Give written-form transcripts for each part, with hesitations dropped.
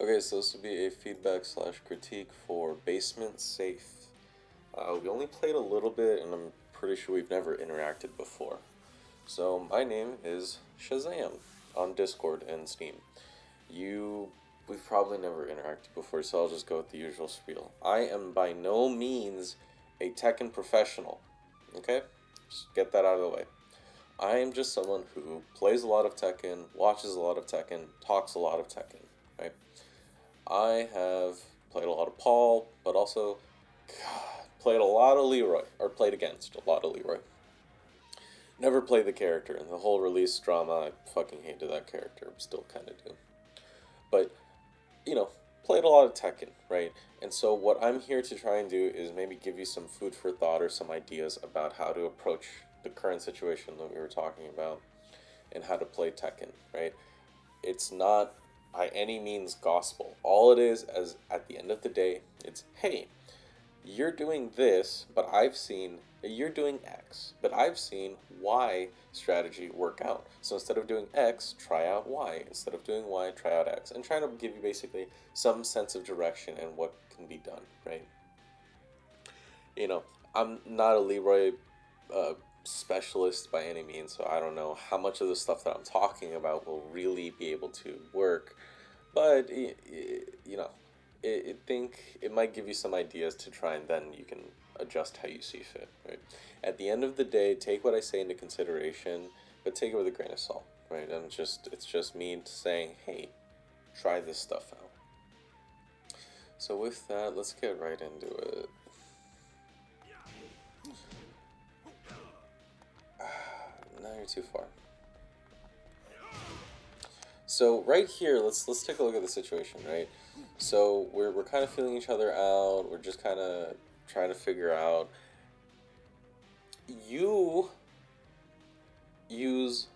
Okay, so this would be a feedback slash critique for Basement Safe. We only played a little bit, and I'm pretty sure we've never interacted before. So my name is Shazam on Discord and Steam. You, we've probably never interacted before, so I'll just go with the usual spiel. I am by no means a Tekken professional. Okay, just get that out of the way. I am just someone who plays a lot of Tekken, watches a lot of Tekken, talks a lot of Tekken. Right. I have played a lot of Paul, but also played a lot of Leroy, or played against a lot of Leroy. Never played the character, and the whole release drama, I fucking hated that character. Still kind of do. But, you know, played a lot of Tekken, right? And so what I'm here to try and do is maybe give you some food for thought or some ideas about how to approach the current situation that we were talking about and how to play Tekken, right? It's not by any means gospel. All it is, as at the end of the day, it's hey, you're doing this, but I've seen you're doing X, but I've seen Y strategy work out. So instead of doing X, try out Y. Instead of doing Y, try out X. And trying to give you basically some sense of direction and what can be done, right? You know, I'm not a Leroy uh, specialist by any means, so I don't know how much of the stuff that I'm talking about will really be able to work. But you know, I think it might give you some ideas to try, and then you can adjust how you see fit. Right. At the end of the day, take what I say into consideration, but take it with a grain of salt. Right. And it's just me saying, hey, try this stuff out. So with that, let's get right into it. Now you're too far. So right here, let's take a look at the situation, right? So we're kind of feeling each other out. We're just kind of trying to figure out. You use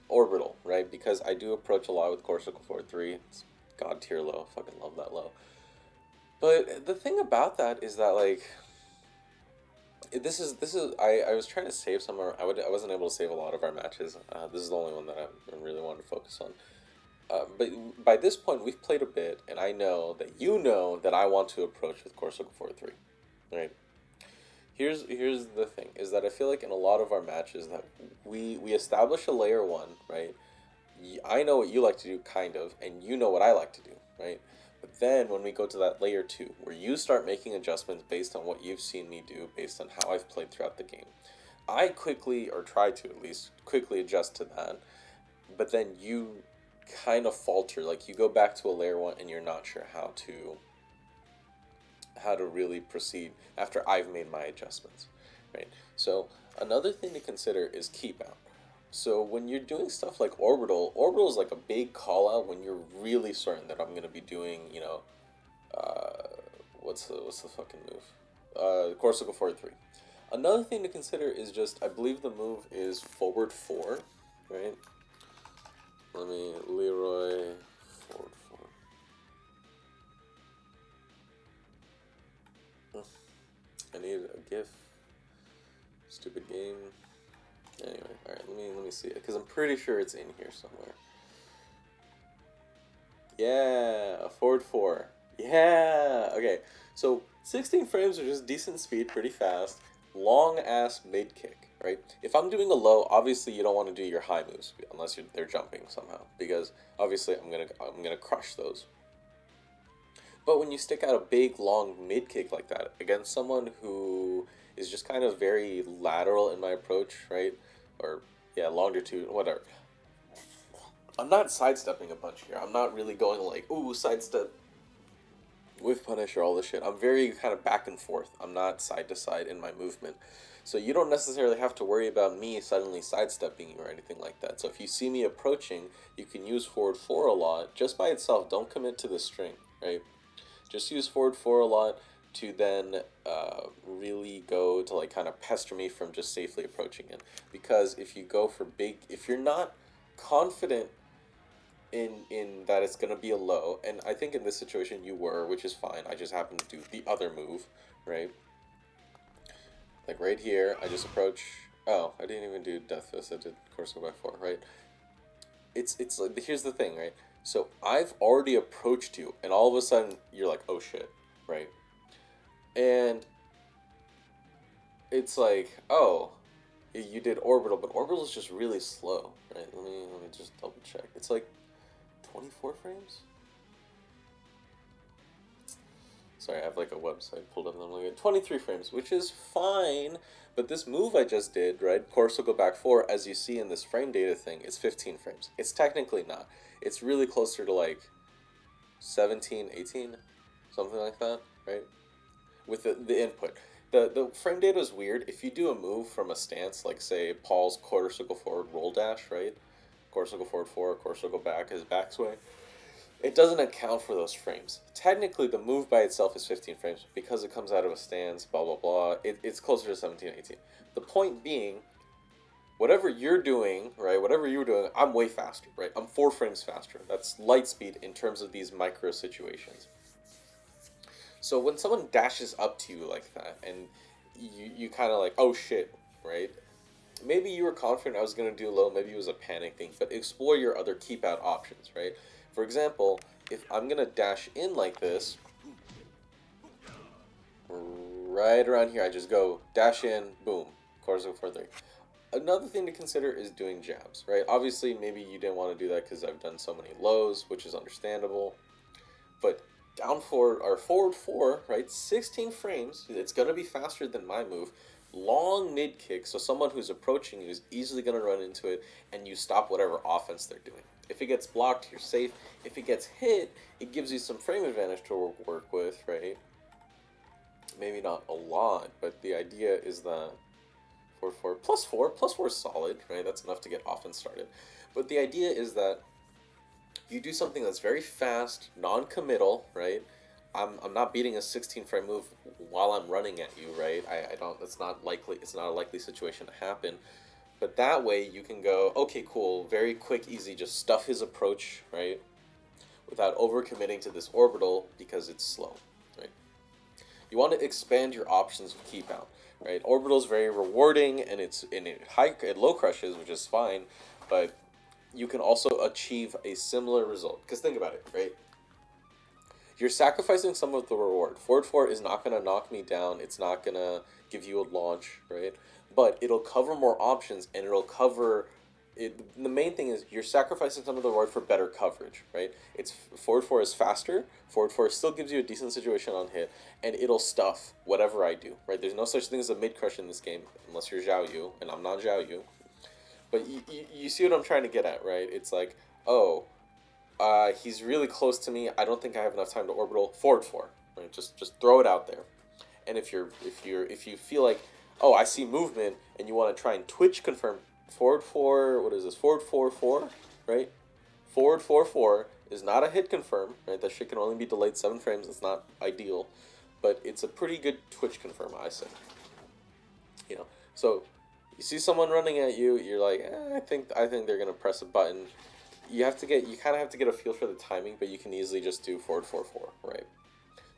orbital, right? Because I do approach a lot with Corsical 4-3. It's god tier low. Fucking love that low. But the thing about that is that like this is I was trying to save some. I wasn't able to save a lot of our matches. This is the only one that I really wanted to focus on. But by this point, we've played a bit, and I know that you know that I want to approach with Corsical 4-3, right? Here's the thing is that I feel like in a lot of our matches that we establish a layer one, right? I know what you like to do, kind of, and you know what I like to do, right? But then when we go to that layer two, where you start making adjustments based on what you've seen me do, based on how I've played throughout the game, I quickly, or try to at least, quickly adjust to that. But then you kind of falter, like you go back to a layer one and you're not sure how to really proceed after I've made my adjustments, right? So another thing to consider is keep out. So when you're doing stuff like orbital is like a big call out when you're really certain that I'm gonna be doing, uh, what's the fucking move? Corsica 4-3. Another thing to consider is just I believe the move is forward four, right? Let me Leroy forward four. I need a GIF. Stupid game. Anyway, all right. Let me see it because I'm pretty sure it's in here somewhere. Yeah, forward four. Yeah. Okay. So 16 frames are just decent speed, pretty fast. Long ass mid kick, right? If I'm doing a low, obviously you don't want to do your high moves unless they're jumping somehow, because obviously I'm gonna crush those. But when you stick out a big long mid kick like that against someone who is just kind of very lateral in my approach, right? Or yeah, longitude, whatever. I'm not sidestepping a bunch here. I'm not really going like, ooh, sidestep with punish or all this shit. I'm very kind of back and forth. I'm not side to side in my movement. So you don't necessarily have to worry about me suddenly sidestepping you or anything like that. So if you see me approaching, you can use forward four a lot just by itself. Don't commit to the string, right? Just use forward four a lot to then really go to like kind of pester me from just safely approaching it. Because if you go for big, if you're not confident in that it's gonna be a low, and I think in this situation you were, which is fine. I just happened to do the other move, right? Like right here, I just approach. Oh, I didn't even do Death Fist. I did Corso by 4, right? It's like here's the thing, right? So I've already approached you, and all of a sudden you're like, oh shit, right? And it's like, oh, you did orbital, but orbital is just really slow, right? Let me just double check. It's like 24 frames. Sorry, I have like a website pulled up and I'm looking at 23 frames, which is fine. But this move I just did, right? Course will go back 4, as you see in this frame data thing, it's 15 frames. It's technically not. It's really closer to like 17, 18, something like that, right? With the input. The frame data is weird. If you do a move from a stance, like say Paul's quarter circle forward roll dash, right? Quarter circle forward 4, quarter circle back, his back sway. It doesn't account for those frames. Technically, the move by itself is 15 frames, but because it comes out of a stance, blah, blah, blah, it's closer to 17, 18. The point being, whatever you're doing, right, whatever you're doing, I'm way faster, right? I'm 4 frames faster. That's light speed in terms of these micro situations. So when someone dashes up to you like that, and you kind of like, oh shit, right? Maybe you were confident I was going to do low, maybe it was a panic thing, but explore your other keep out options, right? For example, if I'm going to dash in like this, right around here, I just go dash in, boom, quarter circle 4-3. Another thing to consider is doing jabs, right? Obviously, maybe you didn't want to do that because I've done so many lows, which is understandable. But down forward, or forward 4, right? 16 frames, it's going to be faster than my move. Long mid kick, so someone who's approaching you is easily going to run into it, and you stop whatever offense they're doing. If it gets blocked, you're safe. If it gets hit, it gives you some frame advantage to work with, right? Maybe not a lot, but the idea is that 4-4 plus 4 is solid, right? That's enough to get offense started. But the idea is that you do something that's very fast, non-committal, right? I'm not beating a 16 frame move while I'm running at you, right? I don't, that's not likely, it's not a likely situation to happen. But that way you can go, okay, cool, very quick, easy, just stuff his approach, right? Without overcommitting to this orbital because it's slow, right? You want to expand your options of keep out, right? Orbital is very rewarding and it's in high and low crushes, which is fine, but you can also achieve a similar result. Because think about it, right? You're sacrificing some of the reward. Forward 4 is not going to knock me down. It's not going to give you a launch, right? But it'll cover more options and it'll cover... The main thing is you're sacrificing some of the reward for better coverage, right? It's forward 4 is faster. Forward 4 still gives you a decent situation on hit, and it'll stuff whatever I do, right? There's no such thing as a mid crush in this game unless you're Zhao Yu, and I'm not Zhao Yu. But you see what I'm trying to get at, right? It's like, oh, he's really close to me. I don't think I have enough time to orbital. Forward 4, right? Just throw it out there. And if you feel like, oh, I see movement, and you want to try and twitch confirm, forward 4. What is this? Forward 4-4, right? Forward 4-4 is not a hit confirm, right? That shit can only be delayed 7 frames. It's not ideal, but it's a pretty good twitch confirm, I say. You know, so you see someone running at you, you're like, I think they're gonna press a button. You kind of have to get a feel for the timing, but you can easily just do forward 4-4, right?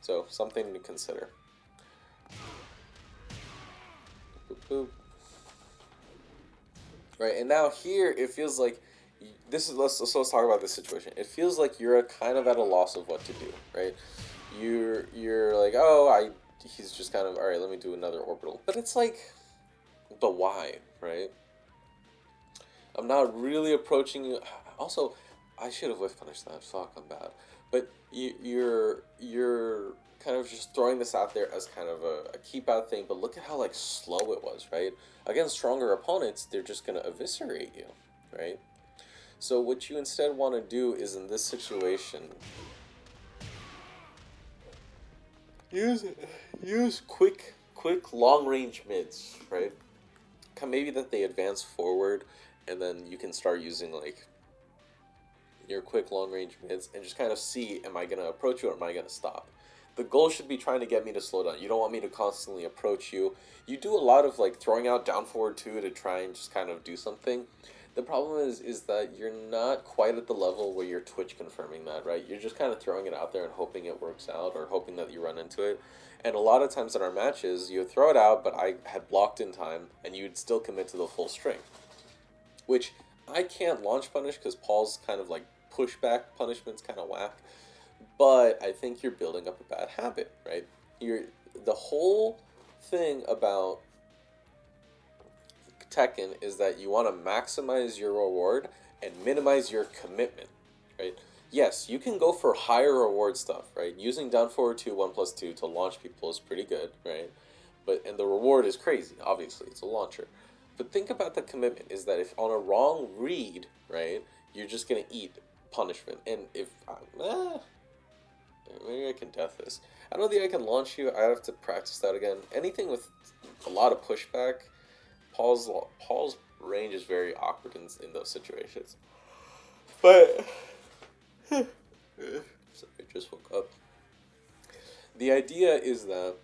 So something to consider. Boop, boop. Right, and now here it feels like this is let's talk about this situation. It feels like you're kind of at a loss of what to do, right? You're like, he's just kind of all right. Let me do another orbital, but it's like, but why, right? I'm not really approaching you. Also, I should have whiff punished that. Fuck, I'm bad. But you're kind of just throwing this out there as kind of a keep out thing. But look at how like slow it was, right? Against stronger opponents, they're just gonna eviscerate you, right? So what you instead want to do is in this situation, use quick long range mids, right? Maybe that they advance forward, and then you can start using like your quick long range mids and just kind of see, am I gonna approach you or am I gonna stop? The goal should be trying to get me to slow down. You don't want me to constantly approach you. You do a lot of like throwing out down forward 2 to try and just kind of do something. The problem is that you're not quite at the level where you're twitch confirming that, right? You're just kind of throwing it out there and hoping it works out or hoping that you run into it. And a lot of times in our matches, you would throw it out, but I had blocked in time, and you'd still commit to the full string. Which I can't launch punish because Paul's kind of like pushback punishment's kind of whack, but I think you're building up a bad habit, right? You're the whole thing about Tekken is that you want to maximize your reward and minimize your commitment, right? Yes, you can go for higher reward stuff, right? Using down forward 2, 1 plus 2 to launch people is pretty good, right? And the reward is crazy, obviously, it's a launcher. But think about the commitment is that if on a wrong read, right, you're just gonna eat punishment. And if maybe I can death this. I don't think I can launch you. I have to practice that again. Anything with a lot of pushback, Paul's range is very awkward in those situations. But sorry, I just woke up. The idea is that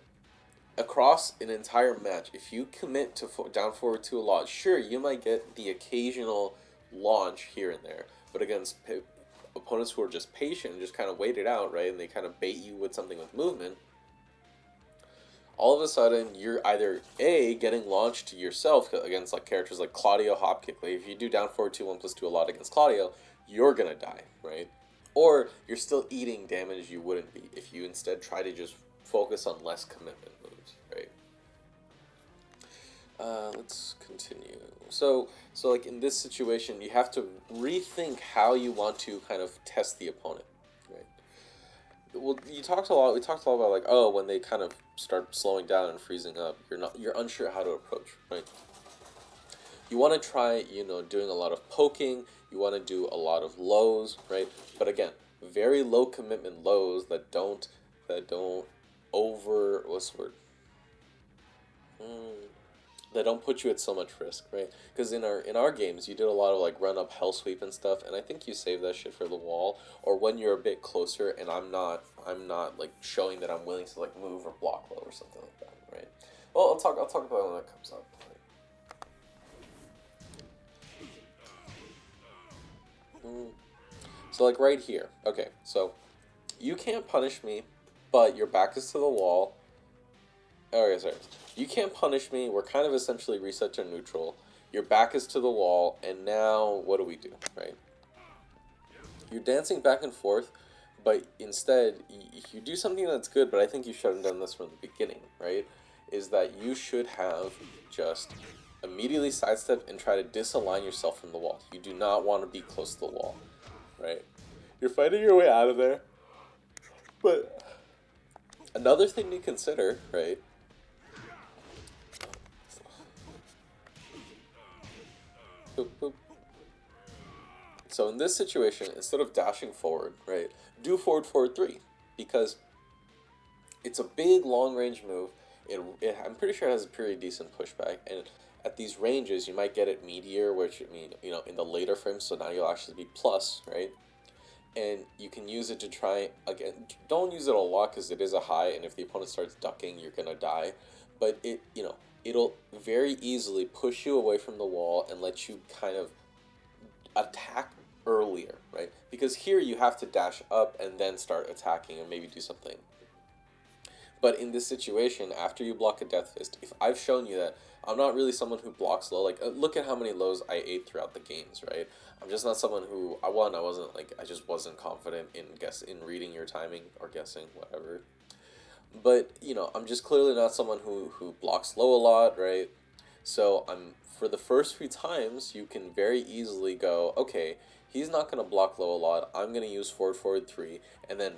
across an entire match, if you commit to down forward 2 a lot, sure, you might get the occasional launch here and there, but against opponents who are just patient and just kind of wait it out, right, and they kind of bait you with something with movement, all of a sudden you're either A, getting launched to yourself against like characters like Claudio Hopkick. Like if you do down forward 2 1 plus 2 a lot against Claudio, you're gonna die, right? Or you're still eating damage you wouldn't be if you instead try to just focus on less commitment moves, right? Let's continue. So like in this situation, you have to rethink how you want to kind of test the opponent, right? Well, you talked a lot. We talked a lot about like, oh, when they kind of start slowing down and freezing up, you're unsure how to approach, right? You want to try, doing a lot of poking. You want to do a lot of lows, right? But again, very low commitment lows that don't over what's the word? That don't put you at so much risk, right? Because in our games, you did a lot of like run up hell sweep and stuff, and I think you save that shit for the wall, or when you're a bit closer, and I'm not like showing that I'm willing to like move or block low or something like that, right? Well, I'll talk about it when that comes up. So like right here, okay, so you can't punish me, but your back is to the wall. Oh, yeah, sorry. You can't punish me. We're kind of essentially reset to neutral. Your back is to the wall, and now what do we do, right? You're dancing back and forth, but instead, you do something that's good, but I think you should have done this from the beginning, right? Is that you should have just immediately sidestep and try to disalign yourself from the wall. You do not want to be close to the wall, right? You're fighting your way out of there, but another thing to consider, right? Boop, boop. So in this situation, instead of dashing forward, right, do forward forward 3, because it's a big long range move. I'm pretty sure it has a pretty decent pushback, and at these ranges you might get it meteor, which I mean in the later frames. So now you'll actually be plus, right? And you can use it to try again. Don't use it a lot because it is a high, and if the opponent starts ducking, you're gonna die. But it'll very easily push you away from the wall and let you kind of attack earlier, right? Because here you have to dash up and then start attacking and maybe do something. But in this situation, after you block a Death Fist, if I've shown you that I'm not really someone who blocks low, like look at how many lows I ate throughout the games, right? I'm just not someone who I wasn't like I just wasn't confident in reading your timing or guessing whatever. But I'm just clearly not someone who blocks low a lot, right? So for the first few times, you can very easily go, okay, he's not gonna block low a lot. I'm gonna use forward forward 3, and then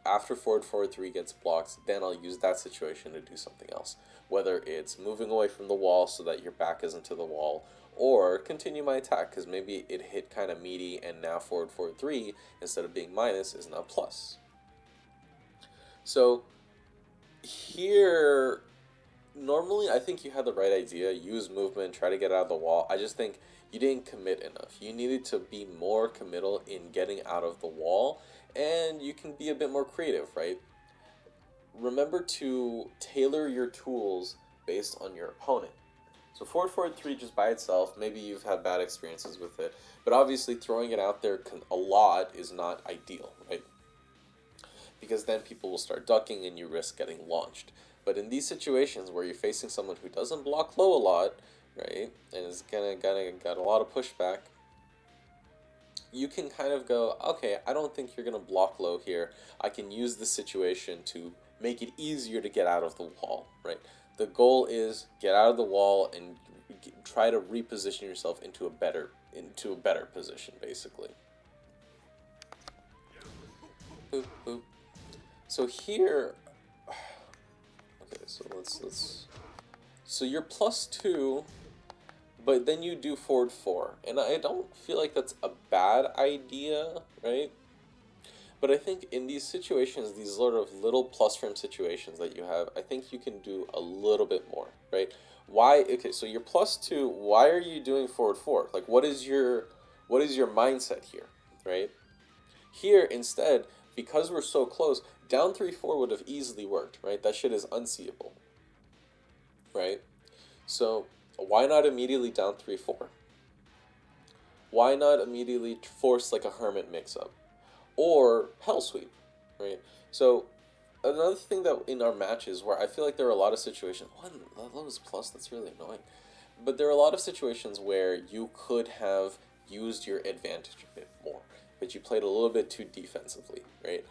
after forward forward 3 gets blocked, then I'll use that situation to do something else. Whether it's moving away from the wall so that your back isn't to the wall, or continue my attack because maybe it hit kind of meaty, and now forward forward 3 instead of being minus is now plus. So here, normally I think you had the right idea. Use movement, try to get out of the wall. I just think you didn't commit enough. You needed to be more committal in getting out of the wall, and you can be a bit more creative, right? Remember to tailor your tools based on your opponent. So forward forward 3 just by itself, maybe you've had bad experiences with it, but obviously throwing it out there a lot is not ideal, right? Because then people will start ducking and you risk getting launched. But in these situations where you're facing someone who doesn't block low a lot, right, and is got a lot of pushback, you can kind of go, okay, I don't think you're going to block low here. I can use this situation to make it easier to get out of the wall, right? The goal is get out of the wall and try to reposition yourself into a better position, basically. Boop, boop. So here, okay, so let's so you're +2, but then you do forward 4, and I don't feel like that's a bad idea, right? But I think in these situations, these sort of little plus frame situations that you have, I think you can do a little bit more, right? Why? Okay, so you're +2. Why are you doing forward 4? Like, what is your mindset here, right? Here instead, because we're so close, down 3-4 would have easily worked, right? That shit is unseeable, right? So why not immediately down 3-4? Why not immediately force like a hermit mix-up? Or Hell Sweep, right? So another thing that in our matches where I feel like there are a lot of situations, that was plus, that's really annoying. But there are a lot of situations where you could have used your advantage a bit more, but you played a little bit too defensively, right?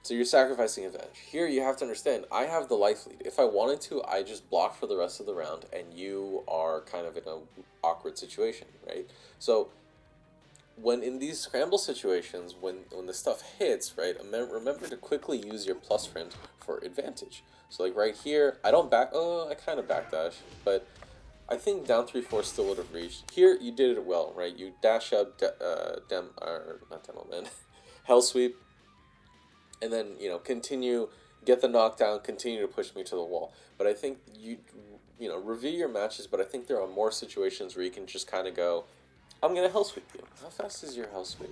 So you're sacrificing advantage. Here you have to understand, I have the life lead. If I wanted to, I just block for the rest of the round, and you are kind of in an awkward situation, right? So when in these scramble situations, when the stuff hits, right, remember to quickly use your plus frames for advantage. So like right here, I don't back, oh, I kind of backdash, but I think down 3-4 still would have reached. Here, you did it well, right? You dash up, or not demo, man, hell sweep, and then, you know, continue, get the knockdown, continue to push me to the wall. But I think you know, review your matches, but I think there are more situations where you can just kind of go, I'm gonna hell sweep you. How fast is your hell sweep?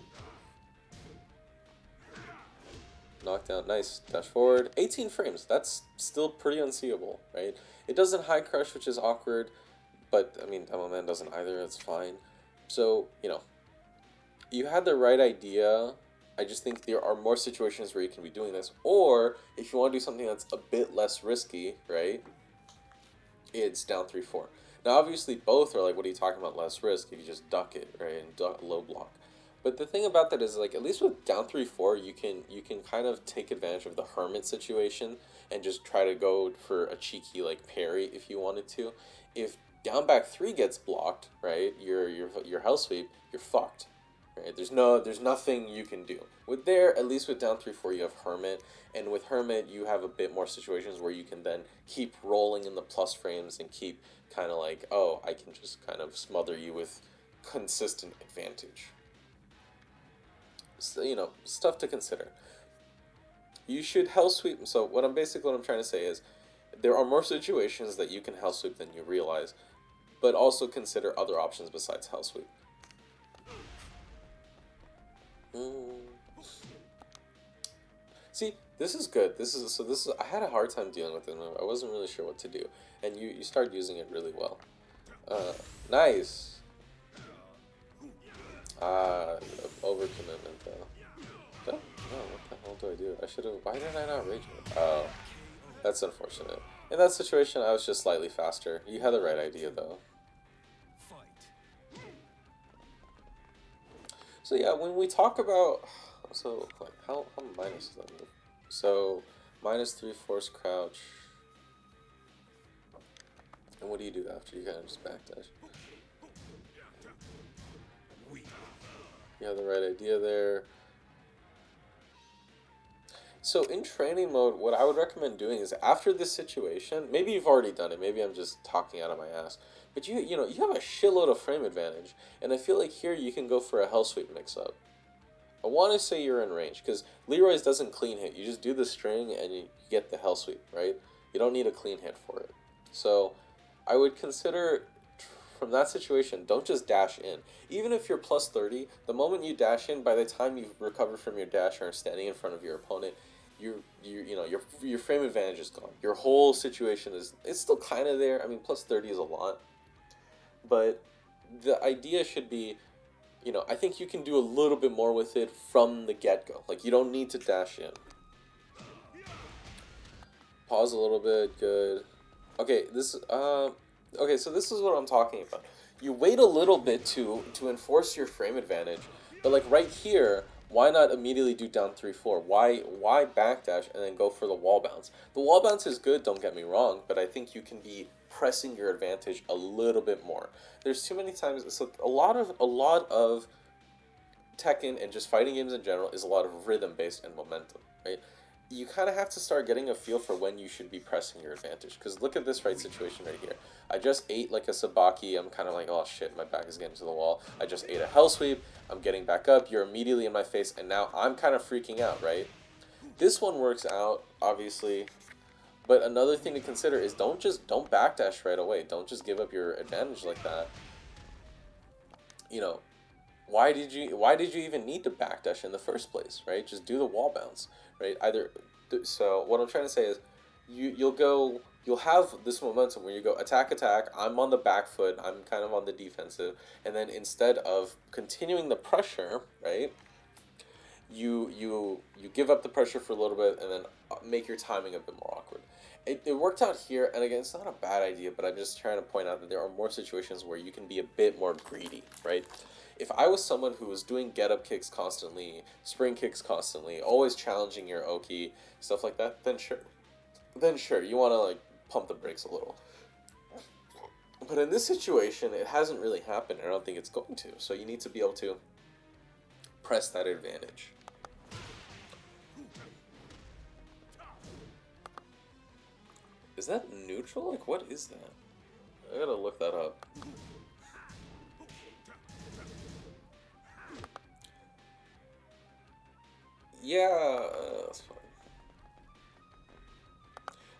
Knockdown, nice. Dash forward. 18 frames. That's still pretty unseeable, right? It doesn't high crush, which is awkward, but I mean, Demo Man doesn't either. It's fine. So, you know, you had the right idea. I just think there are more situations where you can be doing this. Or if you want to do something that's a bit less risky, right? It's down 3-4. Now, obviously, both are like, what are you talking about? Less risk if you just duck it, right, and low block. But the thing about that is, like, at least with down 3-4, you can kind of take advantage of the hermit situation and just try to go for a cheeky like parry if you wanted to. If down back 3 gets blocked, right, your hell sweep, you're fucked. Right? There's nothing you can do. With there, at least with down 3-4, you have hermit, and with hermit, you have a bit more situations where you can then keep rolling in the plus frames and keep kind of like, oh, I can just kind of smother you with consistent advantage. So, you know, stuff to consider. You should hell sweep. So what I'm trying to say is, there are more situations that you can hell sweep than you realize, but also consider other options besides hell sweep. See, this is good. This is I had a hard time dealing with it. I wasn't really sure what to do, and you start using it really well. Nice. Overcommitment though. Oh, what the hell do I do? I should have. Why did I not rage it? Oh, that's unfortunate. In that situation, I was just slightly faster. You had the right idea though. So yeah, when we talk about, so like how minus does that move? So -3 force crouch. And what do you do after? You kind of just backdash. You have the right idea there. So in training mode, what I would recommend doing is after this situation, maybe you've already done it, maybe I'm just talking out of my ass, but you know, you have a shitload of frame advantage, and I feel like here you can go for a hell sweep mix-up. I want to say you're in range, because Leroy's doesn't clean hit. You just do the string and you get the hell sweep, right? You don't need a clean hit for it. So I would consider, from that situation, don't just dash in. Even if you're +30, the moment you dash in, by the time you've recovered from your dash or are standing in front of your opponent, you know, your frame advantage is gone. Your whole situation it's still kind of there. I mean, +30 is a lot, but the idea should be, you know, I think you can do a little bit more with it from the get-go. Like, you don't need to dash in. Pause a little bit, good. Okay, okay, so this is what I'm talking about. You wait a little bit to enforce your frame advantage, But like right here, why not immediately do down 3-4? Why backdash and then go for the wall bounce? The wall bounce is good, don't get me wrong, but I think you can be pressing your advantage a little bit more. There's too many times, so a lot of Tekken and just fighting games in general is a lot of rhythm based and momentum, right? You kind of have to start getting a feel for when you should be pressing your advantage. Because look at this right situation right here. I just ate like a sabaki. I'm kind of like, oh shit, my back is getting to the wall. I just ate a hell sweep. I'm getting back up. You're immediately in my face, and now I'm kind of freaking out, right? This one works out, obviously. But another thing to consider is don't backdash right away. Don't just give up your advantage like that. You know, why did you even need to backdash in the first place, right? Just do the wall bounce, right? So what I'm trying to say is you'll have this momentum where you go attack attack, I'm on the back foot, I'm kind of on the defensive, and then instead of continuing the pressure, right? You give up the pressure for a little bit and then make your timing a bit more awkward. It worked out here, and again, it's not a bad idea, but I'm just trying to point out that there are more situations where you can be a bit more greedy, right? If I was someone who was doing get up kicks constantly, spring kicks constantly, always challenging your Oki, stuff like that, then sure. Then sure, you want to like pump the brakes a little. But in this situation, it hasn't really happened. I don't think it's going to. So you need to be able to press that advantage. Is that neutral? Like, what is that? I gotta look that up. Yeah, that's fine.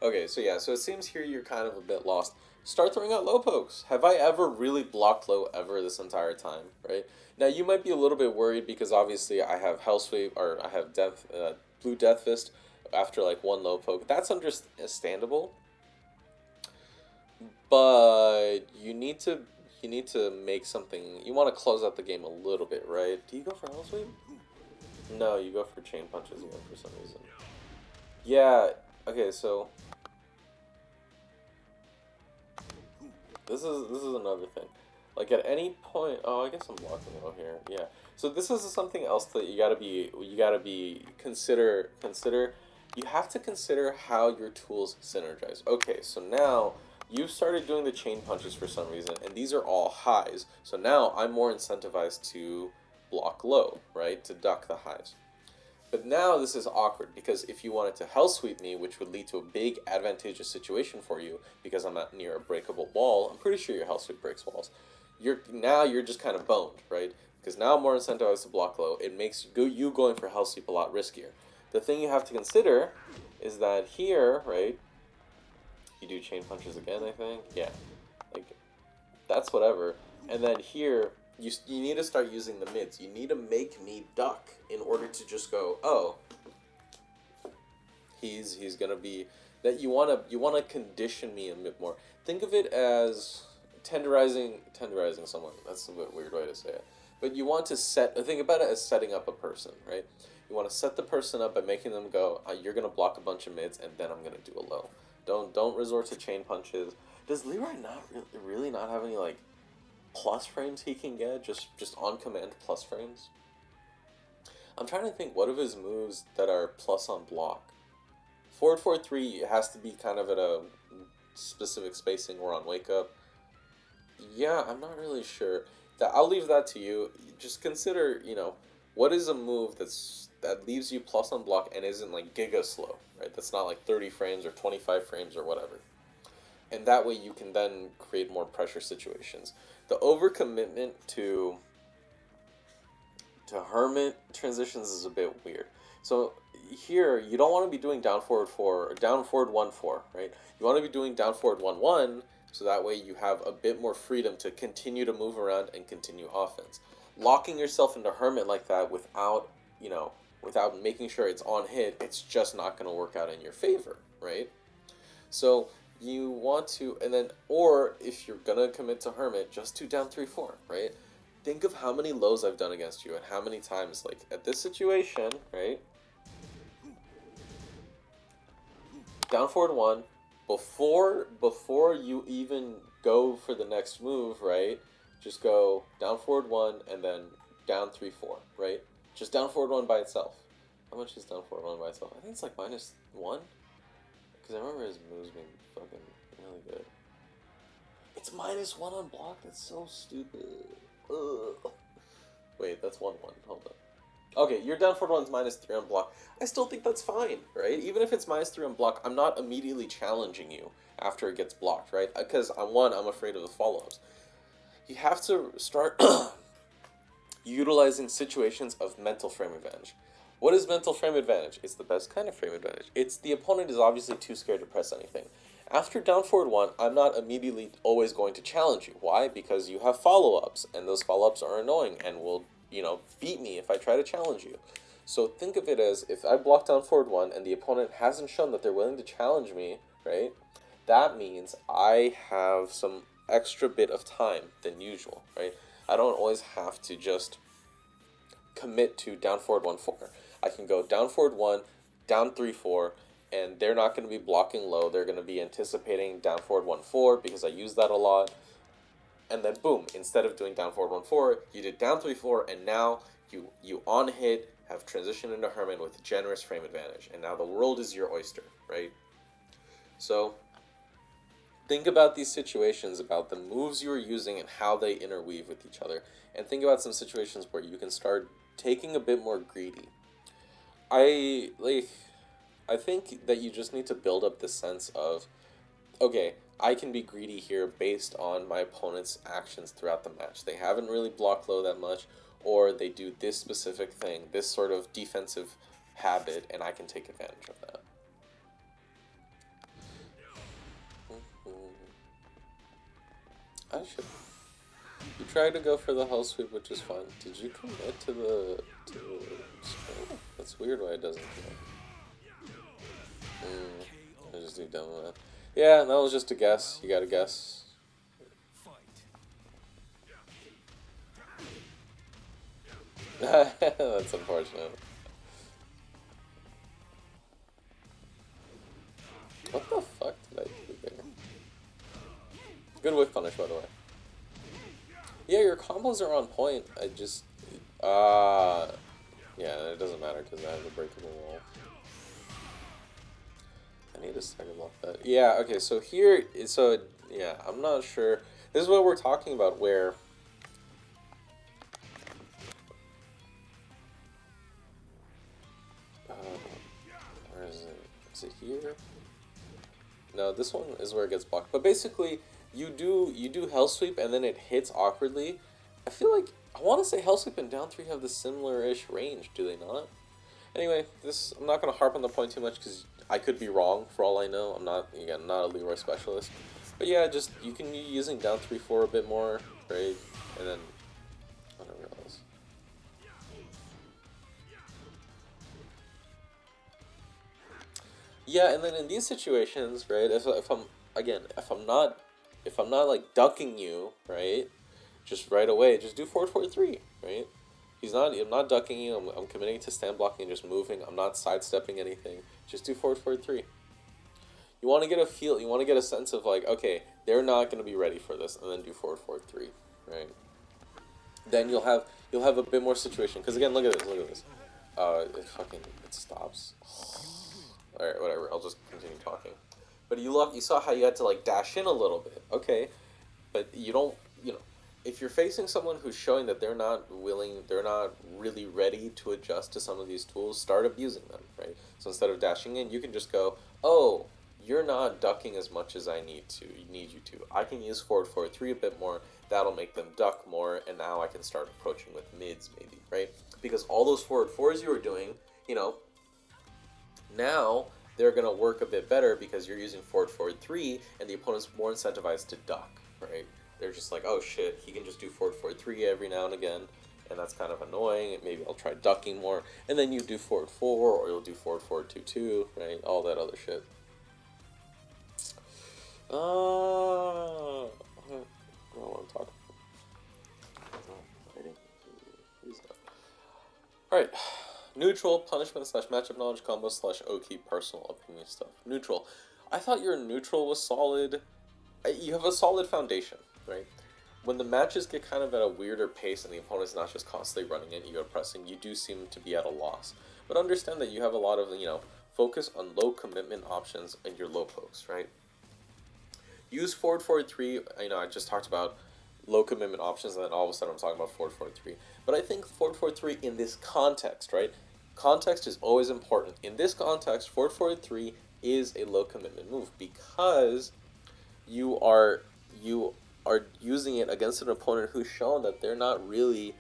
Okay, so yeah, so it seems here you're kind of a bit lost. Start throwing out low pokes. Have I ever really blocked low ever this entire time, right? Now you might be a little bit worried because obviously I have Hell Sweep, or I have Blue Death Fist after like one low poke. That's understandable, but you need to make something. You want to close out the game a little bit, right? Do you go for Hell Sweep? No, you go for chain punches again for some reason. Yeah. Okay, so this is another thing. Like at any point, oh, I guess I'm blocking low here. Yeah. So this is something else that you gotta be consider. You have to consider how your tools synergize. Okay, so now you've started doing the chain punches for some reason, and these are all highs. So now I'm more incentivized to block low, right? To duck the highs. But now this is awkward because if you wanted to hell sweep me, which would lead to a big advantageous situation for you because I'm not near a breakable wall, I'm pretty sure your hell sweep breaks walls. You're just kind of boned, right? Because now I'm more incentivized to block low. It makes you going for hell sweep a lot riskier. The thing you have to consider is that here, right? You do chain punches again, I think. Yeah, like that's whatever. And then here, you need to start using the mids. You need to make me duck in order to just go, oh, he's gonna be that you wanna condition me a bit more. Think of it as tenderizing someone. That's a bit weird way to say it. But you want to think about it as setting up a person, right? You want to set the person up by making them go, you're gonna block a bunch of mids, and then I'm gonna do a low. Don't resort to chain punches. Does Leroy not really not have any like plus frames he can get, just on command plus frames? I'm trying to think what of his moves that are plus on block. Forward 4-3 has to be kind of at a specific spacing or on wake up. Yeah, I'm not really sure. I'll leave that to you. Just consider, what is a move that leaves you plus on block and isn't like giga slow, right? That's not like 30 frames or 25 frames or whatever. And that way you can then create more pressure situations. The overcommitment to hermit transitions is a bit weird. So here you don't want to be doing down forward 4 or down forward 1-4, right? You want to be doing down forward 1-1, so that way you have a bit more freedom to continue to move around and continue offense. Locking yourself into hermit like that without making sure it's on hit, it's just not going to work out in your favor, right? So you want to, and then, or if you're gonna commit to hermit, just do down 3-4, right? Think of how many lows I've done against you and how many times, like at this situation, right? Down forward 1, before you even go for the next move, right? Just go down forward 1 and then down 3-4, right? Just down forward 1 by itself. How much is down forward 1 by itself? I think it's like -1. Because I remember his moves being fucking really good. It's -1 on block? That's so stupid. Ugh. Wait, that's 1-1. Hold on. Okay, your down forward 1's -3 on block. I still think that's fine, right? Even if it's -3 on block, I'm not immediately challenging you after it gets blocked, right? Because I'm afraid of the follow-ups. You have to start utilizing situations of mental frame advantage. What is mental frame advantage? It's the best kind of frame advantage. It's the opponent is obviously too scared to press anything. After down forward 1, I'm not immediately always going to challenge you. Why? Because you have follow-ups, and those follow-ups are annoying and will, beat me if I try to challenge you. So think of it as, if I block down forward 1 and the opponent hasn't shown that they're willing to challenge me, right? That means I have some extra bit of time than usual, right? I don't always have to just commit to down forward 1-4. I can go down forward 1, down 3-4, and they're not going to be blocking low. They're going to be anticipating down forward 1-4 because I use that a lot. And then boom, instead of doing down forward 1-4, you did down 3-4, and now you on hit have transitioned into Herman with generous frame advantage. And now the world is your oyster, right? So think about these situations, about the moves you are using and how they interweave with each other. And think about some situations where you can start taking a bit more greedy. I think that you just need to build up the sense of, okay, I can be greedy here based on my opponent's actions throughout the match. They haven't really blocked low that much, or they do this specific thing, this sort of defensive habit, and I can take advantage of that. I should. You tried to go for the hull sweep, which is fun. Did you commit to the spell? That's weird why it doesn't kill. I just do dumb math. Yeah, that was just a guess. You gotta guess. That's unfortunate. What the fuck did I do there? Good whiff punish, by the way. Yeah, your combos are on point. I just... yeah, it doesn't matter because I have a breakable wall. I need to second block that. Yeah, okay, so here... yeah, I'm not sure. This is what we're talking about, where... where is it? Is it here? No, this one is where it gets blocked. But basically... You do Hell Sweep and then it hits awkwardly. I feel like, I want to say Hell Sweep and down 3 have the similar-ish range, do they not? Anyway, I'm not going to harp on the point too much because I could be wrong for all I know. I'm not, again, not a Leroy specialist. But yeah, just, you can be using down 3-4 a bit more, right? And then, whatever else. Yeah, and then in these situations, right, if I'm not like ducking you, right, just right away, just do forward 4-3, right? I'm not ducking you, I'm committing to stand blocking and just moving, I'm not sidestepping anything, just do forward 4-3. You want to get a feel, you want to get a sense of like, okay, they're not going to be ready for this, and then do forward 4-3, right? Then you'll have a bit more situation, because again, look at this, it stops. Alright, whatever, I'll just continue talking. But you saw how you had to like dash in a little bit, okay? But you don't, if you're facing someone who's showing that they're not really ready to adjust to some of these tools, start abusing them, right? So instead of dashing in, you can just go, oh, you're not ducking as much as I need you to. I can use forward 4-3 a bit more, that'll make them duck more, and now I can start approaching with mids maybe, right? Because all those forward 4s you were doing, now they're going to work a bit better because you're using forward 4-3 and the opponent's more incentivized to duck, right? They're just like, oh shit, he can just do forward 4-3 every now and again, and that's kind of annoying, and maybe I'll try ducking more, and then you do forward 4, or you'll do forward 4-2-2, right? All that other shit. I don't want to talk about. Alright. Neutral, punishment / matchup knowledge combo / OK personal opinion stuff. Neutral. I thought your neutral was solid. You have a solid foundation, right? when the matches get kind of at a weirder pace and the opponent's not just constantly running in, ego pressing, you do seem to be at a loss. But understand that you have a lot of, focus on low commitment options and your low pokes, right? Use forward forward 3, I just talked about low commitment options, and then all of a sudden I'm talking about forward forward 3. But I think forward forward 3 in this context, right? Context is always important. In this context, forward forward 3 is a low commitment move because you are you are using it against an opponent who's shown that they're not really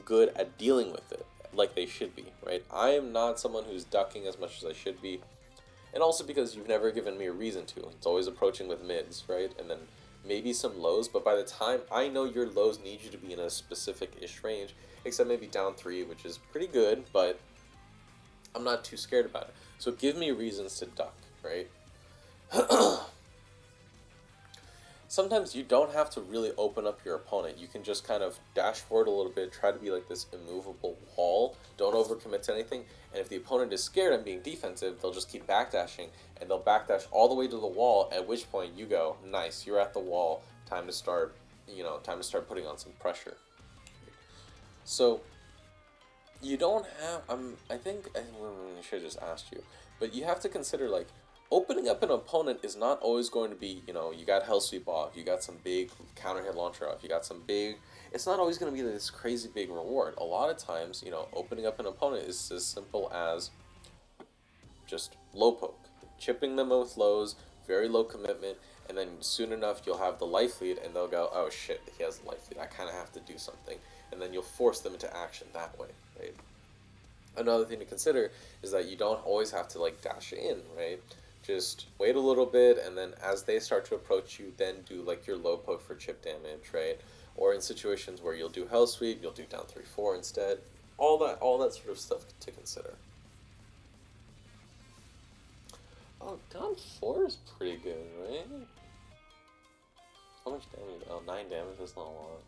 good at dealing with it like they should be, right? I am not someone who's ducking as much as I should be, and also because you've never given me a reason to. It's always approaching with mids, right? And then maybe some lows, but by the time I know your lows need you to be in a specific-ish range, except maybe down 3, which is pretty good, but I'm not too scared about it. So give me reasons to duck, right? Sometimes you don't have to really open up your opponent. You can just kind of dash forward a little bit, try to be like this immovable wall. Don't overcommit to anything. And if the opponent is scared and being defensive, they'll just keep backdashing, and they'll backdash all the way to the wall, at which point you go, nice, you're at the wall, time to start, putting on some pressure. So you don't have, I think I should have just asked you, but you have to consider, like, opening up an opponent is not always going to be, you got Hell Sweep off, you got some big counter hit launcher off, you got some big, it's not always going to be this crazy big reward. A lot of times, opening up an opponent is as simple as just low poke, chipping them with lows, very low commitment, and then soon enough you'll have the life lead and they'll go, oh shit, he has the life lead, I kind of have to do something, and then you'll force them into action that way, right? Another thing to consider is that you don't always have to, like, dash in, right? Just wait a little bit, and then as they start to approach you, then do, like, your low poke for chip damage, right? Or in situations where you'll do Hell Sweep, you'll do down 3-4 instead. All that sort of stuff to consider. Oh, down 4 is pretty good, right? How much damage? Oh, 9 damage, that's not a lot.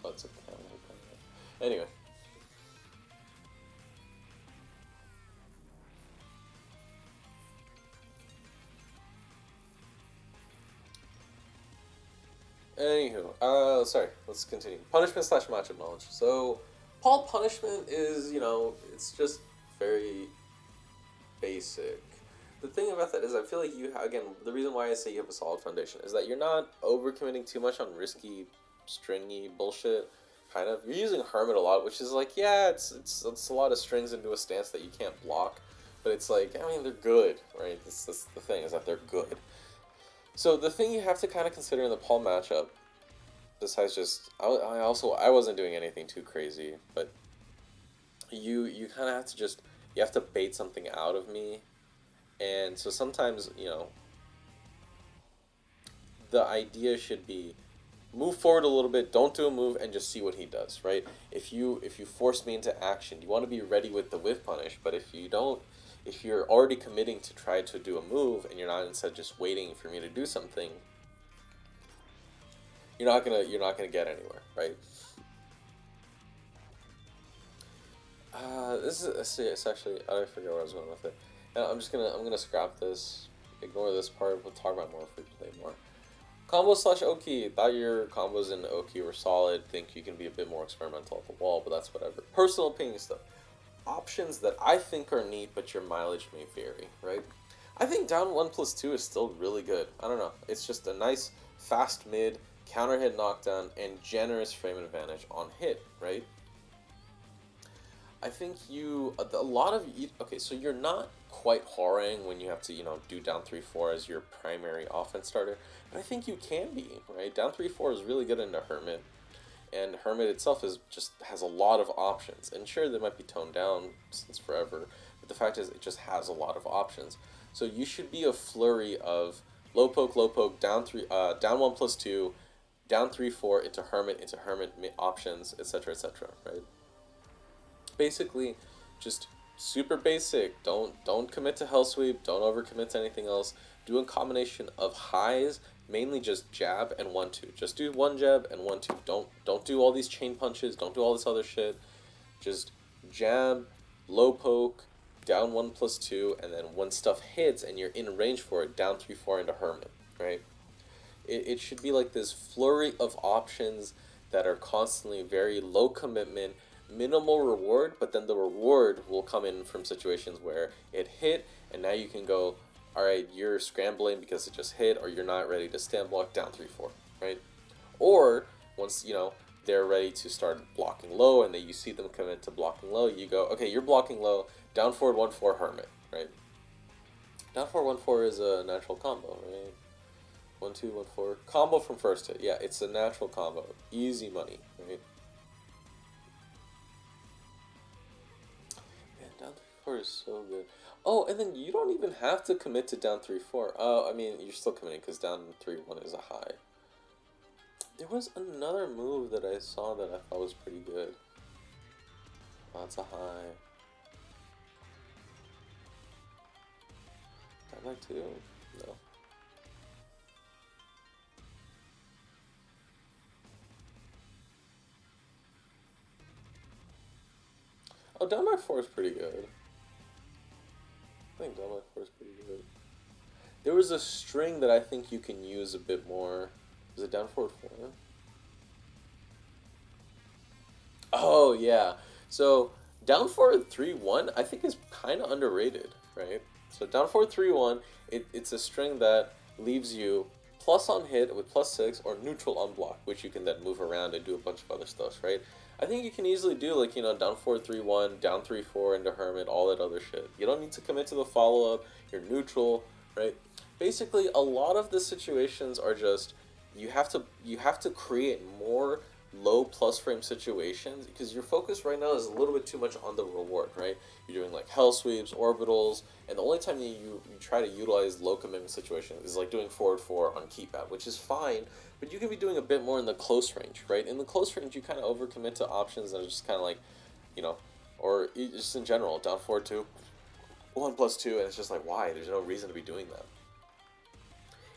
Oh, it's a counter. Anyway. Anywho, sorry, let's continue. Punishment / matchup knowledge. So, Paul punishment is, it's just very basic. The thing about that is I feel like again, the reason why I say you have a solid foundation is that you're not overcommitting too much on risky, stringy bullshit. Kind of. You're using Hermit a lot, which is like, yeah, it's a lot of strings into a stance that you can't block. But it's like, I mean, they're good, right? That's the thing, is that they're good. So the thing you have to kind of consider in the Paul matchup, besides just, I wasn't doing anything too crazy, but you kind of have to you have to bait something out of me, and so sometimes, the idea should be, move forward a little bit, don't do a move, and just see what he does, right? If you force me into action, you want to be ready with the whiff punish, but if you're already committing to try to do a move and you're not instead just waiting for me to do something, you're not gonna get anywhere, right? It's actually, I forget where I was going with it. I'm gonna scrap this, ignore this part. We'll talk about more if we play more. Combo / Oki. Thought your combos in Oki were solid. Think you can be a bit more experimental at the wall, but that's whatever. Personal opinion stuff. Options that I think are neat, but your mileage may vary, right? I think down 1+2 is still really good. I don't know. It's just a nice fast mid, counter hit knockdown, and generous frame advantage on hit, right? I think okay, so you're not quite horroring when you have to, do down 3-4 as your primary offense starter, but I think you can be, right? Down 3-4 is really good into Hermit, and Hermit itself has a lot of options, and sure, they might be toned down since forever, but the fact is it just has a lot of options. So you should be a flurry of low poke, down 1+2, down 3-4 into Hermit options, etc., right? Basically, just super basic. Don't commit to Hell Sweep. Don't overcommit to anything else. Do a combination of highs, mainly just jab and 1-2. Just do one jab and 1-2. Don't do all these chain punches. Don't do all this other shit. Just jab, low poke, down 1+2, and then when stuff hits and you're in range for it, down 3/4 into Hermit, right? It should be like this flurry of options that are constantly very low commitment, minimal reward, but then the reward will come in from situations where it hit, and now you can go, all right, you're scrambling because it just hit, or you're not ready to stand block, down 3/4, right? Or once they're ready to start blocking low, and then you see them commit to blocking low, you go, okay, you're blocking low, down forward 1/4 Hermit, right? Down forward 1/4 is a natural combo, right? 1/2 1/4 combo from first hit. Yeah, it's a natural combo, easy money, right? Man, down 3/4 is so good. Oh, and then you don't even have to commit to down 3/4. Oh, I mean, you're still committing because down 3/1 is a high. There was another move that I saw that I thought was pretty good. Oh, it's a high. I'd like to. No. Oh, down by 4 is pretty good. I think down by 4 is pretty good. There was a string that I think you can use a bit more. Is it down forward 4? Oh, yeah. So, down forward 3/1, I think is kind of underrated, right? So, down forward 3/1, it's a string that leaves you plus on hit with +6 or neutral on block, which you can then move around and do a bunch of other stuff, right? I think you can easily do, like, down forward 3/1, down 3/4 into Hermit, all that other shit. You don't need to commit to the follow up, you're neutral, right? Basically, a lot of the situations are just you have to create more low plus frame situations because your focus right now is a little bit too much on the reward, right? You're doing like hell sweeps, orbitals, and the only time you try to utilize low commitment situations is like doing forward 4 on keep out, which is fine, but you can be doing a bit more in the close range, right? In the close range, you kind of overcommit to options that are just kind of like, you know, or just in general, down 4/2, 1+2, and it's just like, why? There's no reason to be doing that.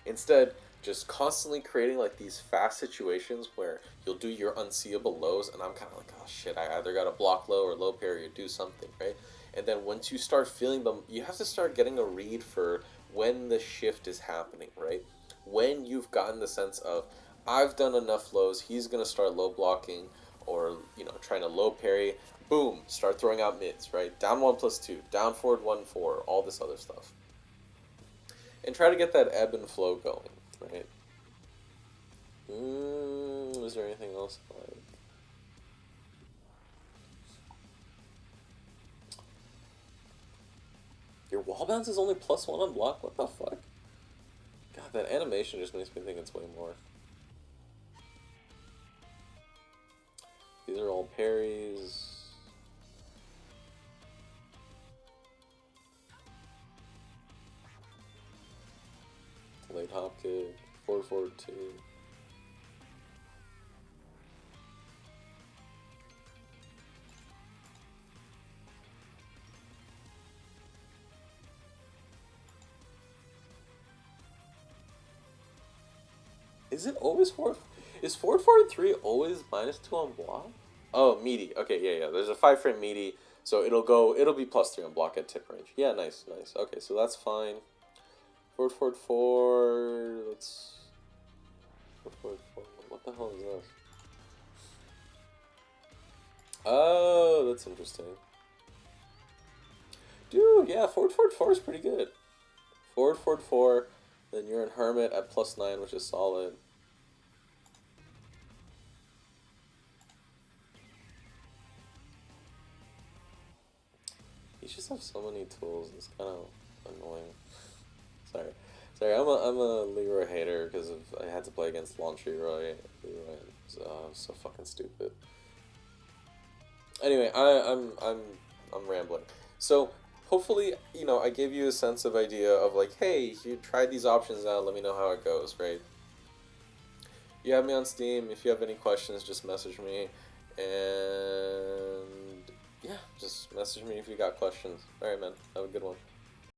Instead, just constantly creating like these fast situations where you'll do your unseeable lows, and I'm kind of like, oh shit, I either got to block low or low parry or do something, right? And then once you start feeling them, you have to start getting a read for when the shift is happening, right? When you've gotten the sense of, I've done enough lows, he's gonna start low blocking, or trying to low parry. Boom, start throwing out mids, right? Down 1+2, down forward 1/4, all this other stuff, and try to get that ebb and flow going, right? Is there anything else like? Your wall bounce is only +1 on block? What the fuck? God, that animation just makes me think it's way more. These are all parries. Late hop kick, forward 2. Is it always forward? Is forward 3 always -2 on block? Oh, meaty. Okay, yeah. There's a 5 frame meaty, so it'll be +3 on block at tip range. Yeah, nice. Okay, so that's fine. Forward 4. Let's. Forward 4. What the hell is this? Oh, that's interesting. Dude, yeah, forward 4 is pretty good. Forward 4, then you're in Hermit at +9, which is solid. You just have so many tools. It's kind of annoying. Sorry. I'm a Leroy hater because I had to play against launch Leroy. So fucking stupid. Anyway, I'm rambling. So hopefully, I gave you a sense of idea of like, hey, you tried these options out. Let me know how it goes, right? You have me on Steam. If you have any questions, just message me. And yeah, just message me if you got questions. Alright, man. Have a good one.